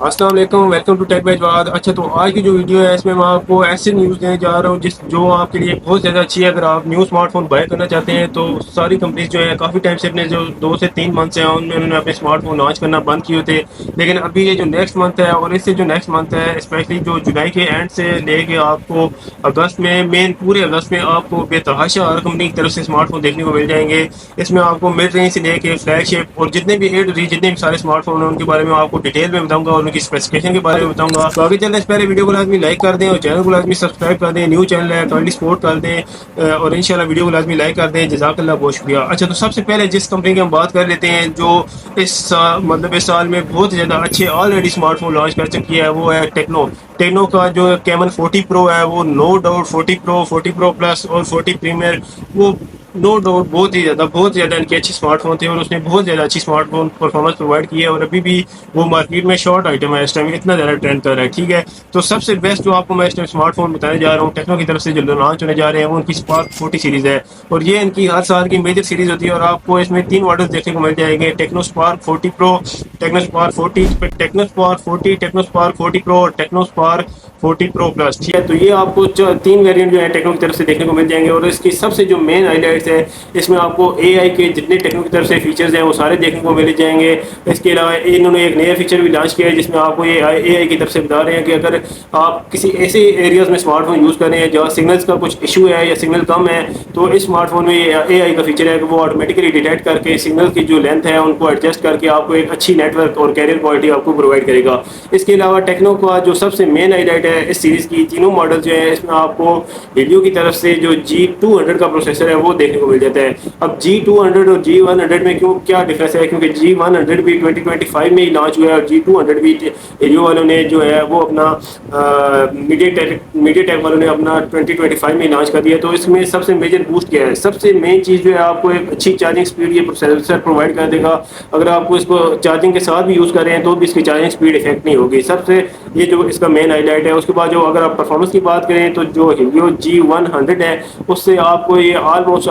अस्सलाम वालेकुम, welcome to take बैजवाद। अच्छा, तो आज की जो वीडियो है इसमें मैं आपको ऐसे न्यूज़ देने जा रहा हूँ जो आपके लिए बहुत ज़्यादा अच्छी है। अगर आप न्यू स्मार्टफोन बाय करना चाहते हैं तो सारी कंपनीज जो है काफ़ी टाइम से अपने जो 2 से 3 मंथ हैं उनमें उन्होंने अपने स्मार्टफोन लॉन्च करना बंद किए थे। लेकिन अभी ये जो नेक्स्ट मंथ है और इससे जो नेक्स्ट मंथ है, स्पेशली जो जुलाई के एंड से लेके आपको अगस्त में, मेन पूरे अगस्त में आपको बेतहाशा हर कंपनी की तरफ से स्मार्टफोन देखने को मिल जाएंगे। इसमें आपको मिड रेंज से लेके फ्लैगशिप और जितने भी ए टू जी जितने भी सारे स्मार्टफोन हैं उनके बारे में आपको डिटेल में बताऊंगा और उनकी स्पेसिफिकेशन के बारे में बताऊंगा। तो आगे चलने से पहले वीडियो को लाजमी लाइक कर दें और चैनल को लाजमी सब्सक्राइब कर दें। न्यू चैनल है, काइंडली सपोर्ट कर दें और इंशाल्लाह वीडियो को लाजमी लाइक कर दें। जज़ाकल्लाह, बहुत शुक्रिया। अच्छा, तो सबसे पहले जिस कंपनी की हम बात कर लेते हैं जो मतलब इस साल में बहुत ज़्यादा अच्छे ऑलरेडी स्मार्टफोन लॉन्च कर चुकी है, वो है टेक्नो। टेक्नो का जो कैमन 40 प्रो है वो no doubt 40 pro, 40 pro plus और 40 प्रीमियर, वो नो डाउट बहुत ज़्यादा इनके अच्छे स्मार्टफोन थे और उसने बहुत ज़्यादा अच्छी स्मार्टफोन परफॉर्मेंस प्रोवाइड की है और अभी भी वो मार्केट में शॉर्ट आइटम है। इस टाइम इतना ज़्यादा ट्रेंड कर रहा है, ठीक है। तो सबसे बेस्ट जो आपको मैं इस टाइम स्मार्टफोन बताने जा रहा हूँ टेक्नो की तरफ से जो लॉन्च होने जा रहे हैं वो उनकी स्पार्क 40 सीरीज़ है और ये इनकी हर साल की मेजर सीरीज़ होती है और आपको इसमें 3 मॉडल्स देखने को मिल जाएंगे: Tecno Spark 40 pro, Tecno Spark 40, Tecno Spark 40, Tecno Spark 40 pro और टेक्नो स्पार्क 40 प्रो प्लस, ठीक है। तो ये आपको 3 वेरिएंट जो है टेक्नो की तरफ से देखने को मिल जाएंगे और इसकी सबसे जो मेन हाईलाइट्स है, इसमें आपको एआई के जितने टेक्नो की तरफ से फीचर्स हैं वो सारे देखने को मिल जाएंगे। इसके अलावा इन्होंने एक नया फीचर भी लॉन्च किया है जिसमें आपको ये एआई की तरफ से बता रहे हैं कि अगर आप किसी ऐसे एरियाज में स्मार्टफोन यूज़ कर रहे हैं जहाँ सिग्नल्स का कुछ इशू है या सिग्नल कम है, तो इस स्मार्टफोन में एआई का फीचर है कि वो ऑटोमेटिकली डिटेक्ट करके सिग्नल की जो लेंथ है उनको एडजस्ट करके आपको एक अच्छी नेटवर्क और कैरियर क्वालिटी आपको प्रोवाइड करेगा। इसके अलावा टेक्नो का जो सबसे मेन हाईलाइट है इस सीरीज़ की, तीनों मॉडल जो है इसमें आपको वीडियो की तरफ से जो G200 का प्रोसेसर है वो देखने को मिल जाता है। अब G200 और G100 में क्यों क्या डिफरेंस है, क्योंकि G100 भी 2025 में ही लॉन्च हुआ है और G200 भी वीडियो वालों ने जो है वो अपना मीडिया टेक वालों ने अपना 2025 में लॉन्च कर दिया। तो इसमें सबसे मेजर बूस्ट क्या है, सबसे मेन चीज़ जो है आपको एक अच्छी चार्जिंग स्पीड ये प्रोसेसर प्रोवाइड कर देगा। अगर आपको इसको चार्जिंग के साथ भी यूज़ कर रहे हैं तो भी इसकी चार्जिंग स्पीड इफेक्ट नहीं होगी, सबसे ये जो इसका मेन हाईलाइट है। उसके बाद जो अगर आप परफॉर्मेंस की बात करें तो जो हीलियो G100 है उससे आपको ये ऑलमोस्ट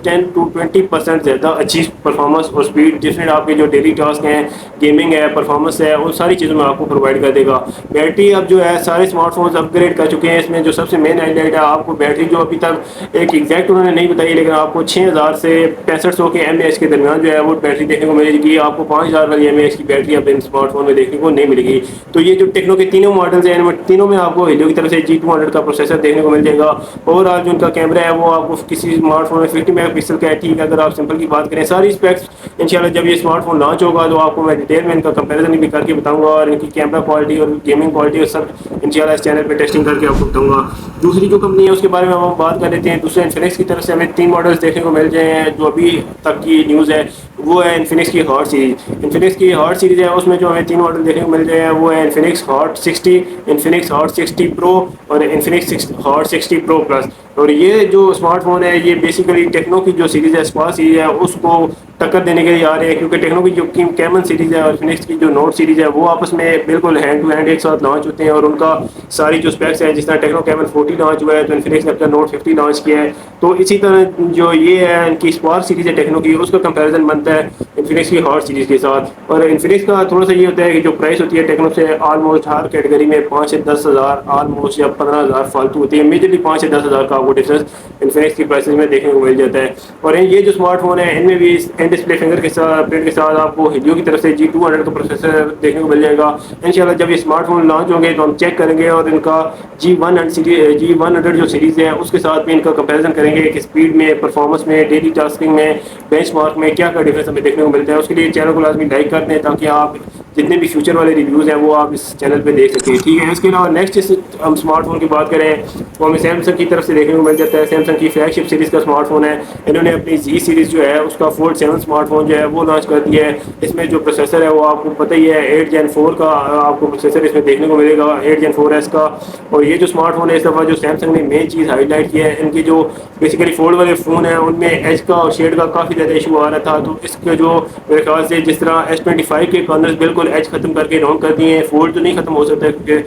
10 to 20% ज़्यादा अच्छी परफॉर्मेंस और स्पीड जिसमें आपके जो डेली टास्क हैं, गेमिंग है, परफॉर्मेंस है, उन सारी चीज़ों में आपको प्रोवाइड कर देगा। बैटरी अब जो है सारे स्मार्टफोन्स अपग्रेड कर चुके हैं। इसमें जो सबसे मेन हाईलाइट है, आपको बैटरी जो अभी तक एक एग्जैक्ट उन्होंने नहीं बताई लेकिन आपको 6000 से 6500 के mAh के दरमियान जो है वो बैटरी देखने को मिलेगी। आपको 5000 वाली mAh की बैटरी अब इन स्मार्टफोन में देखने को नहीं मिलेगी। तो ये जो टेक्नो के तीनों मॉडल्स हैं इनमें तीनों में आपको हीलियो की तरफ से G200 का प्रोसेसर देखने को मिल जाएगा। ओवरऑल जो उनका कैमरा है वो आपको किसी स्मार्टफोन में 50 मेगापिक्सल का है, ठीक है। अगर आप सिंपल की बात करें, सारी स्पेक्स इंशाल्लाह जब ये स्मार्टफोन लॉन्च होगा तो आपको मैं डिटेल में इनका कंपैरिजन भी करके बताऊंगा और इनकी कैमरा क्वालिटी और गेमिंग क्वालिटी और सब इंशाल्लाह इस चैनल पे टेस्टिंग करके आपको बताऊंगा। दूसरी जो कंपनी है उसके बारे में हम बात कर लेते हैं। दूसरे इन्फिनिक्स की तरफ से हमें 3 मॉडल्स देखने को मिल रहे हैं जो अभी तक की न्यूज़ है, वो है इन्फिनिक्स की हॉट सीरीज। इन्फिनिक्स की हॉट सीरीज है उसमें जो हमें 3 मॉडल देखने को मिल रहे हैं वो है Infinix hot 60, Infinix hot 60 pro और इन्फिनिक्स हॉट 60 प्रो प्लस। और ये जो स्मार्टफोन है ये बेसिकली टेक्नो की जो सीरीज़ है, स्पार्क सीरीज़ है, उसको टक्कर देने के लिए आ रहे हैं, क्योंकि टेक्नो की जो कैमन सीरीज़ है और इन्फिनिक्स की जो नोट सीरीज़ है वो आपस में बिल्कुल हैंड टू हैंड एक साथ लॉन्च होते हैं और उनका सारी जो स्पेक्स है, जिस तरह टेक्नो कैमन 40 लॉन्च हुआ है तो इन्फिनिक्स ने अपना नोट 50 लॉन्च किया है। तो इसी तरह जो ये है इनकी स्पार्क सीरीज़ है टेक्नो की, उसका कंपैरिजन बनता है इन्फिनिक्स की हॉट सीरीज़ के साथ। और इन्फिनिक्स का थोड़ा सा ये होता है कि जो प्राइस होती है टेक्नो से ऑलमोस्ट हर कैटेगरी में 5 से 10 हज़ार ऑलमोस्ट या 15 हज़ार फालतू होती है, मेजरली 5 से 10 हज़ार का आपको डिफरेंस इन्फिनिक्स की प्राइसेस में देखने को मिल जाता है। और ये जो स्मार्टफोन है इनमें भी इन डिस्प्ले फिंगर के साथ प्रिंट के साथ आपको हीलियो की तरफ से G200 का प्रोसेसर देखने को मिल जाएगा। इंशाल्लाह जब ये स्मार्टफोन लॉन्च होंगे तो हम चेक करेंगे और इनका G100 जो सीरीज़ है उसके साथ भी इनका कंपैरिजन करेंगे कि स्पीड में, परफॉर्मेंस में, डेली टास्किंग में, बेंचमार्क में क्या क्या डिफरेंस हमें देखने को मिलता है। उसके लिए चैनल को लाजमी लाइक कर दें ताकि आप जितने भी फ्यूचर वाले रिव्यूज़ हैं वो आप इस चैनल पे देख सकें, ठीक है। इसके अलावा नेक्स्ट हम स्मार्टफोन की बात करें तो हमें सैमसंग की तरफ से देखने को मिल जाता है। सैमसंग की फ्लैगशिप सीरीज़ का स्मार्टफोन है। इन्होंने अपनी जी सीरीज़ जो है उसका फोल्ड 7 स्मार्टफोन जो है वो लॉन्च कर दिया है। इसमें जो प्रोसेसर है वो आपको पता ही है 8 Gen 4 का आपको प्रोसेसर इसमें देखने को मिलेगा, 8 Gen 4S का। और ये जो स्मार्टफोन है इस दफ़ा जो सैमसंग ने मेन चीज़ हाईलाइट किया है, इनके जो बेसिकली फोल्ड वाले फ़ोन है उनमें एज का और शेड का काफ़ी ज़्यादा इशू आ रहा था। तो इसके जो मेरे ख्याल से जिस तरह S25 के कॉर्नर्स बिल्कुल एज ख़त्म करके राउंड कर दिए हैं, फोल्ड तो नहीं ख़त्म हो सकता क्योंकि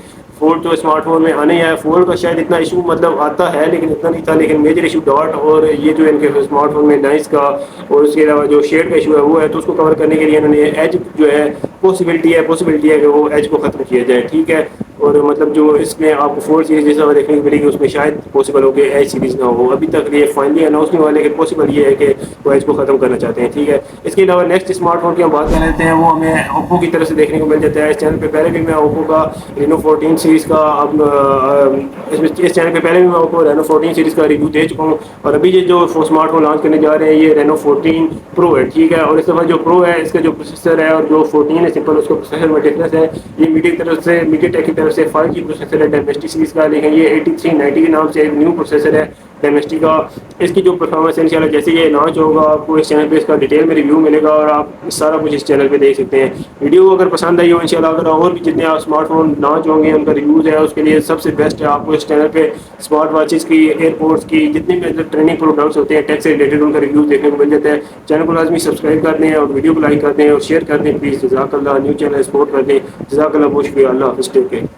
फोल्ड तो स्मार्टफोन में आने ही आया। फोल्ड का शायद इतना इशू मतलब आता है लेकिन इतना नहीं था, लेकिन मेजर इशू डॉट और ये जो इनके स्मार्टफोन में नाइस का और उसके अलावा जो शेड का इशू है वो है, तो उसको कवर करने के लिए इन्होंने एज जो है पॉसिबिलिटी है कि वो एज को ख़त्म किया जाए, ठीक है। और मतलब जो इसमें आपको फोर सीरीज जैसा देखने को मिलेगी उसमें शायद पॉसिबल हो कि एज सीरीज ना हो, अभी तक ये फाइनली अनाउंस नहीं हुआ, लेकिन पॉसिबल ये है कि वो एज को ख़त्म करना चाहते हैं, ठीक है। इसके अलावा नेक्स्ट स्मार्टफोन की हम बात कर लेते हैं, वो हमें ओप्पो की तरफ से देखने को मिल जाता है। इस चैनल पे पहले भी मैं ओप्पो का रेनो 14 सीरीज़ का इस चैनल पे पहले भी मैं ओप्पो रेनो 14 सीरीज़ का रिव्यू दे चुका हूँ, और अभी ये जो स्मार्टफोन लॉन्च करने जा रहे हैं ये रेनो 14 प्रो है, ठीक है। और इस दफ़ा जो प्रो है इसका जो प्रोसेसर है और जो 14 है सिंपल उसका प्रोसेसर में डिफरेंस है। ये मीडिया टेक की तरफ से 5G प्रोसेसर है डायमेंसिटी सीरीज़ का, लेकिन ये 8390 के नाम से एक न्यू प्रोसेसर है डायमेंसिटी का। इसकी जो परफॉर्मेंस है इंशाल्लाह जैसे ये लॉन्च होगा आपको इस चैनल पे इसका डिटेल में रिव्यू मिलेगा, और आप सारा कुछ इस चैनल पे देख सकते हैं। वीडियो अगर पसंद आई हो इंशाल्लाह, अगर और भी जितने आप स्मार्टफोन लॉन्च होंगे उनका रिव्यूज़ है उसके लिए सबसे बेस्ट है आपको इस चैनल पे स्मार्ट वॉचेस की, एयरपोर्ट्स की, जितने भी ट्रेनिंग प्रोडक्ट्स होते हैं टेक से रिलेटेड उनका रिव्यू देखने को मिल जाता है। चैनल को लाजमी सब्सक्राइब कर दें और वीडियो को लाइक कर दें और शेयर कर दें प्लीज़। जज़ाकल्लाह, न्यू चैनल सपोर्ट कर दें। जज़ाकल्लाह, बहुत शुक्रिया। अल्लाह हाफ़िज़, टेक केयर।